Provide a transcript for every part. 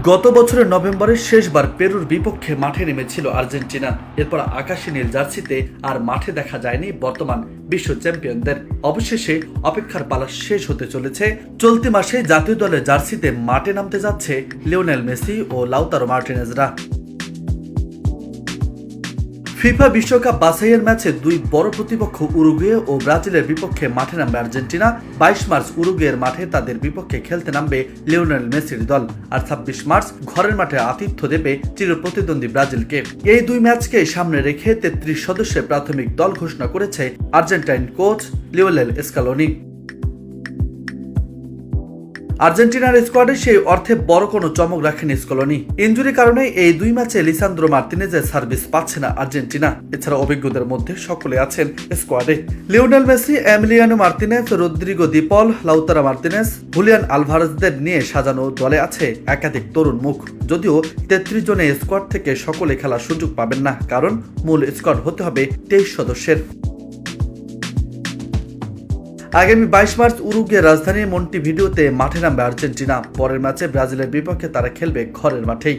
গত বছরের নভেম্বরে শেষবার পেরুর বিপক্ষে মাঠে নেমেছিল আর্জেন্টিনা। এরপর আকাশী নীল জার্সিতে আর মাঠে দেখা যায়নি বর্তমান বিশ্ব চ্যাম্পিয়নদের। অবশেষে অপেক্ষার পালা শেষ হতে চলেছে। চলতি মাসে জাতীয় দলের জার্সিতে মাঠে নামতে যাচ্ছে লিওনেল মেসি ও লাউতারো মার্টিনেজরা। ফিফা বিশ্বকাপ বাছাইয়ের ম্যাচে দুই বড় প্রতিপক্ষ উরুগুয়ে ও ব্রাজিলের বিপক্ষে মাঠে নামবে আর্জেন্টিনা। 22 মার্চ উরুগুয়ের মাঠে তাদের বিপক্ষে খেলতে নামবে লিওনেল মেসির দল, আর 26 মার্চ ঘরের মাঠে আতিথ্য দেবে চিরপ্রতিদ্বন্দ্বী ব্রাজিলকে। এই দুই ম্যাচকে সামনে রেখে 33 সদস্যের প্রাথমিক দল ঘোষণা করেছে আর্জেন্টাইন কোচ লিওনেল স্কালোনি। আর্জেন্টিনার স্কোয়াডে সেই অর্থে বড় কোনো চমক রাখেনি স্কলোনি। ইনজুরির কারণে এই দুই ম্যাচে লিসান্দ্রো মার্তিনেজের সার্ভিস পাচ্ছে না আর্জেন্টিনা। এছাড়া অভিজ্ঞদের মধ্যে সকলে আছেন স্কোয়াডে। Lionel Messi, Emiliano Martinez, Rodrigo De Paul, Lautaro Martinez, Julian আলভারেজদের নিয়ে সাজানো দলে আছে একাধিক তরুণ মুখ। যদিও 33 জনের স্কোয়াড থেকে সকলে খেলার সুযোগ পাবেন না, কারণ মূল স্কোয়াড হতে হবে 23 সদস্যের। আগামী 22 মার্চ উরুগুয়ের রাজধানী মন্টিভিডিওতে মাঠে নামবে আর্জেন্টিনা। পরের ম্যাচে ব্রাজিলের বিপক্ষে তারা খেলবে ঘরের মাঠেই।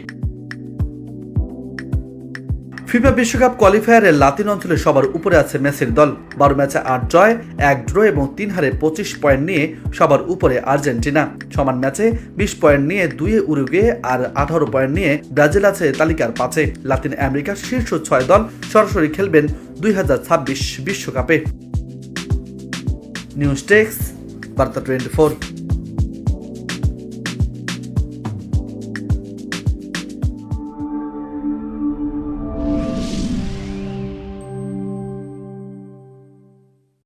ফিফা বিশ্বকাপ কোয়ালিফায়ারে লাতিন অঞ্চলে সবার উপরে আছে মেসির দল। 12 ম্যাচে 8 জয়, 1 ড্র এবং 3 হারে 25 পয়েন্ট নিয়ে সবার উপরে আর্জেন্টিনা। সমান ম্যাচে 20 পয়েন্ট নিয়ে 2 উরুগুয়ে আর 18 পয়েন্ট নিয়ে ব্রাজিল আছে তালিকার 5-এ। লাতিন আমেরিকার শীর্ষ 6 দল সরাসরি খেলবেন 2026 বিশ্বকাপে। নিউজ ডেস্ক, বার্তা 24।